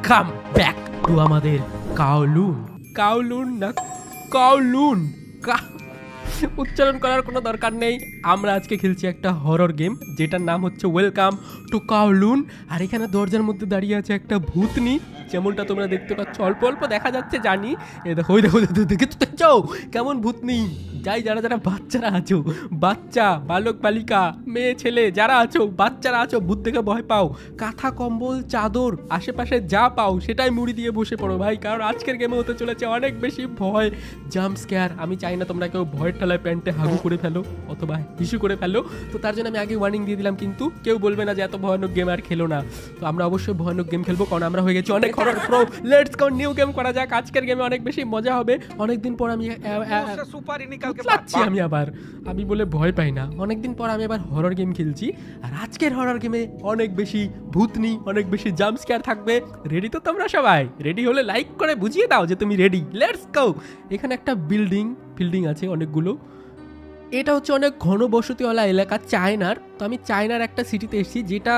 Welcome back to আমাদের কাওলুন কাওলুন না কাওলুন উচ্চারণ করার কোনো দরকার নেই। আমরা আজকে খেলছি একটা হরর গেম যেটার নাম হচ্ছে ওয়েলকাম টু কাওলুন। আর এখানে দরজার মধ্যে দাঁড়িয়ে আছে একটা ভূতনি, যেমনটা তোমরা দেখতে পাচ্ছ। অল্প অল্প দেখা যাচ্ছে জানি, এ দেখো ওই দেখো দেখে তো যাও কেমন ভূতনি। যাই যারা যারা বাচ্চারা আছো, বাচ্চা বালক বালিকা মেয়ে ছেলে যারা আছো, বাচ্চারা আছো, ভূত দেখে ভয় পাও, কাঁথা কম্বল চাদর আশেপাশে যা পাও সেটাই মুড়ি দিয়ে বসে পড়ো ভাই, কারণ আজকের গেমে হতে চলেছে অনেক বেশি ভয়, জাম্প স্ক্যার। আমি চাই না তোমরা কেউ ভয়ের ঠেলায় প্যান্টে হাগু করে ফেলো অথবা হিসু করে ফেলো, তো তার জন্য আমি আগে ওয়ার্নিং দিয়ে দিলাম। কিন্তু কেউ বলবে না যে এত ভয়ানক গেম আর খেলো না। তো আমরা অবশ্যই ভয়ানক গেম খেলবো, কারণ আমরা হয়ে গেছি অনেক horror pro. Let's go new game করা যাক। আজকের গেমে অনেক বেশি মজা হবে। অনেকদিন পর আমি আমি বলে ভয় পাই না, অনেকদিন পর আমি আবার হরর গেম খেলছি। আর আজকের হরর গেমে অনেক বেশি ভূতনি, অনেক বেশি জাম্প স্ক্যার থাকবে। রেডি তো তোমরা সবাই? রেডি হলে লাইক করে বুঝিয়ে দাও যে তুমি রেডি। Let's go. এখানে একটা বিল্ডিং আছে অনেকগুলো। এটা হচ্ছে অনেক ঘনবসতিওয়ালা এলাকা চায়নার। তো আমি চায়নার একটা সিটিতে এসেছি, যেটা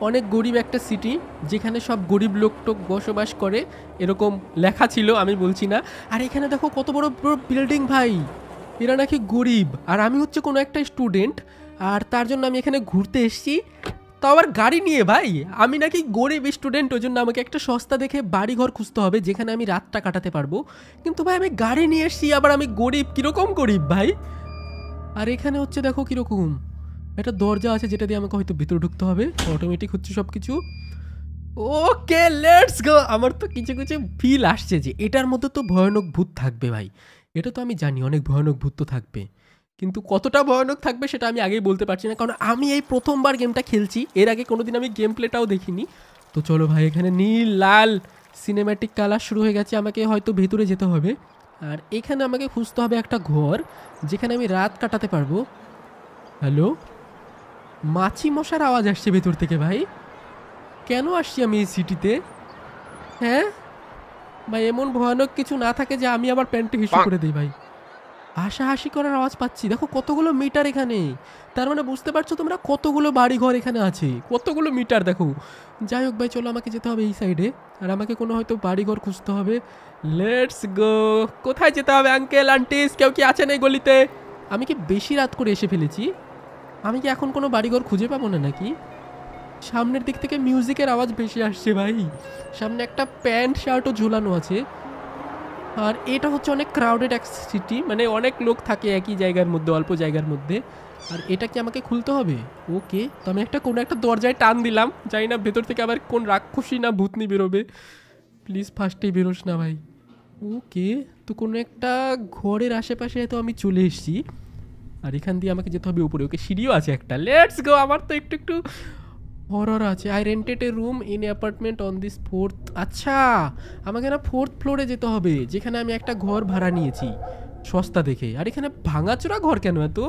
অনেক গরিব একটা সিটি, যেখানে সব গরিব লোকটোক বসবাস করে, এরকম লেখা ছিল, আমি বলছি না। আর এখানে দেখো কত বড় বড় বিল্ডিং ভাই, এরা নাকি গরিব। আর আমি হচ্ছে কোনো একটা স্টুডেন্ট, আর তার জন্য আমি এখানে ঘুরতে এসেছি, তো আবার গাড়ি নিয়ে ভাই। আমি নাকি গরিব স্টুডেন্ট, ওই জন্য আমাকে একটা সস্তা দেখে বাড়ি ঘর খুঁজতে হবে যেখানে আমি রাতটা কাটাতে পারবো। কিন্তু ভাই আমি গাড়ি নিয়ে এসেছি, আবার আমি গরিব, কীরকম গরিব ভাই। আর এখানে হচ্ছে দেখো কীরকম একটা দরজা আছে, যেটা দিয়ে আমাকে হয়তো ভিতরে ঢুকতে হবে। অটোমেটিক হচ্ছে সব কিছু। Okay let's go. আমার তো কিছু কিছু ফিল আসছে যে এটার মধ্যে তো ভয়ানক ভূত থাকবে ভাই। এটা তো আমি জানি অনেক ভয়ানক ভূত তো থাকবে, কিন্তু কতটা ভয়ানক থাকবে সেটা আমি আগেই বলতে পারছি না, কারণ আমি এই প্রথমবার গেমটা খেলছি। এর আগে কোনোদিন আমি গেম প্লেটাও দেখিনি। তো চলো ভাই, এখানে নীল লাল সিনেম্যাটিক কালার শুরু হয়ে গেছে। আমাকে হয়তো ভেতরে যেতে হবে, আর এখানে আমাকে খুঁজতে হবে একটা ঘর যেখানে আমি রাত কাটাতে পারবো। হ্যালো, মাছি মশার আওয়াজ আসছে ভেতর থেকে ভাই। কেন আসছি আমি এই সিটিতে? হ্যাঁ ভাই, এমন ভয়ানক কিছু না থাকে যে আমি আবার প্যান্টে হিসু করে দিই ভাই। হাসাহাসি করার আওয়াজ পাচ্ছি, দেখো কতগুলো মিটার এখানে। তার মানে বুঝতে পারছো তোমরা কতগুলো বাড়ি ঘর এখানে আছে, কতগুলো মিটার দেখো। যাই হোক ভাই, চলো আমাকে যেতে হবে এই সাইডে, আর আমাকে কোনো হয়তো বাড়ি ঘর খুঁজতে হবে। Let's go. কোথায় যেতে হবে আঙ্কেল আন্টিস? কেউ কি আছেন এই গলিতে? আমি কি বেশি রাত করে এসে ফেলেছি? আমি কি এখন কোনো বাড়িঘর খুঁজে পাবো না নাকি? সামনের দিক থেকে মিউজিকের আওয়াজ বেশি আসছে ভাই। সামনে একটা প্যান্ট শার্টও ঝুলানো আছে। আর এটা হচ্ছে অনেক ক্রাউডেড এক সিটি, মানে অনেক লোক থাকে একই জায়গার মধ্যে, অল্প জায়গার মধ্যে। আর এটা কি আমাকে খুলতে হবে? ওকে, তো আমি কোনো একটা দরজায় টান দিলাম, জানি না ভেতর থেকে আবার কোন রাক্ষসী না ভূতনি বেরোবে। প্লিজ ফার্স্টেই বেরোস না ভাই। ওকে, তো কোনো একটা ঘরের আশেপাশে তো আমি চলে এসেছি, আর এখান দিয়ে আমাকে যেতে হবে উপরে। ওকে, সিঁড়িও আছে একটা। Let's go. আমার তো একটু একটু হরর আছে। I rented A room in apartment on this 4th। আচ্ছা, আমাকে না 4th ফ্লোরে যেতে হবে, যেখানে আমি একটা ঘর ভাড়া নিয়েছি সস্তা দেখে। আর এখানে ভাঙাচোরা ঘর কেন এত?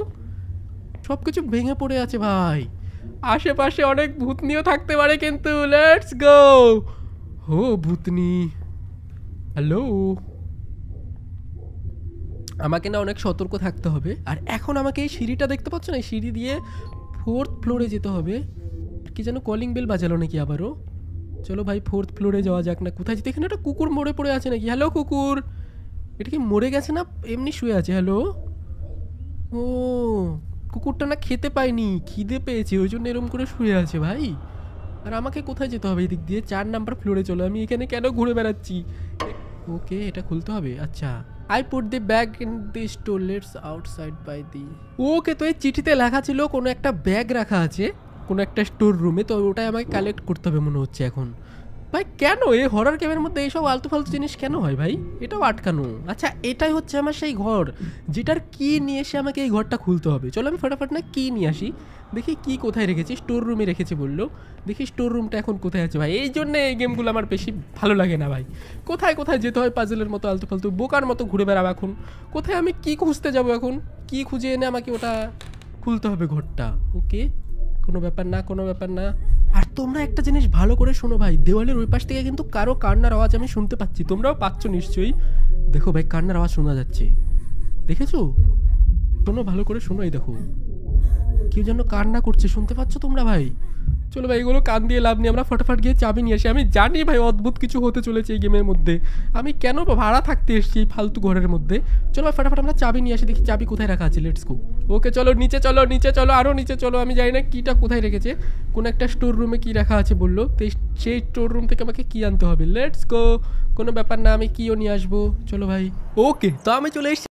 সব কিছু ভেঙে পড়ে আছে ভাই। আশেপাশে অনেক ভূতনিও থাকতে পারে কিন্তু। Let's go. হো ভূতনি, হ্যালো। আমাকে না অনেক সতর্ক থাকতে হবে। আর এখন আমাকে এই সিঁড়িটা দেখতে পাচ্ছ না, এই সিঁড়ি দিয়ে 4th ফ্লোরে যেতে হবে। কি যেন কলিং বেল বাজালো নাকি আবারও? চলো ভাই 4th ফ্লোরে যাওয়া যাক না। কোথায় যেতে? এখানে একটা কুকুর মরে পড়ে আছে নাকি? হ্যালো কুকুর, এটা কি মরে গেছে না এমনি শুয়ে আছে? হ্যালো। ও, কুকুরটা না খেতে পায়নি, খিদে পেয়েছে, ওই জন্য এরম করে শুয়ে আছে ভাই। আর আমাকে কোথায় যেতে হবে? এদিক দিয়ে 4 নাম্বার ফ্লোরে। চলো, আমি এখানে কেন ঘুরে বেড়াচ্ছি? ওকে, এটা খুলতে হবে। আচ্ছা, I put the bag in the toilets outside by the. Okay, তো এই চিঠিতে লেখা ছিল কোনো একটা ব্যাগ রাখা আছে কোনো একটা স্টোর রুমে, তো ওটাই আমাকে কালেক্ট করতে হবে মনে হচ্ছে এখন। ভাই কেন এই হরর গেমের মধ্যে এইসব আলতু ফালতু জিনিস কেন হয় ভাই? এটাও আটকানো। আচ্ছা, এটাই হচ্ছে আমার সেই ঘর, যেটার কি নিয়ে এসে আমাকে এই ঘরটা খুলতে হবে। চলো আমি ফটাফট না কি নিয়ে আসি। দেখি কি কোথায় রেখেছি। স্টোর রুমে রেখেছে বললো। দেখি স্টোর রুমটা এখন কোথায় আছে ভাই। এই জন্য এই গেমগুলো আমার বেশি ভালো লাগে না ভাই। কোথায় কোথায় যেতে হয় পাজলের মতো, আলতু ফালতু বোকার মতো ঘুরে বেড়াবো এখন। কোথায় আমি কি খুঁজতে যাব এখন? কি খুঁজে এনে আমাকে ওটা খুলতে হবে ঘরটা। ওকে, কোনো ব্যাপার না, কোনো ব্যাপার না। আর তোমরা একটা জিনিস ভালো করে শোনো ভাই, দেওয়ালের ওই পাশ থেকে কিন্তু কারো কান্নার আওয়াজ আমি শুনতে পাচ্ছি। তোমরাও পাচ্ছ নিশ্চয়ই। দেখো ভাই, কান্নার আওয়াজ শোনা যাচ্ছে, দেখেছো? শোনো ভালো করে শোনো, এই দেখো কেউ যেন কান্না করছে, শুনতে পাচ্ছ তোমরা ভাই? চলো ভাই এগুলো কান দিয়ে লাভ নেই, আমরা ফটাফট গিয়ে চাবি নিয়ে আসি। আমি জানি ভাই অদ্ভুত কিছু হতে চলেছে এই গেমের মধ্যে, আমি কেন ভাড়া থাকতে এসেছি এই ফালতু ঘরের মধ্যে। চলো ভাই ফটাফট আমরা চাবি নিয়ে আসি, দেখি চাবি কোথায় রাখা আছে। Let's go. ওকে চলো নিচে চলো, নিচে চলো, আরও নিচে চলো। আমি জানি না কীটা কোথায় রেখেছে, কোন একটা স্টোর রুমে কী রাখা আছে বললো, তো সেই স্টোর রুম থেকে আমাকে কী আনতে হবে। লেটস গো, কোনো ব্যাপার না, আমি কীও নিয়ে আসবো। চলো ভাই। ওকে, তো আমি চলে এসেছি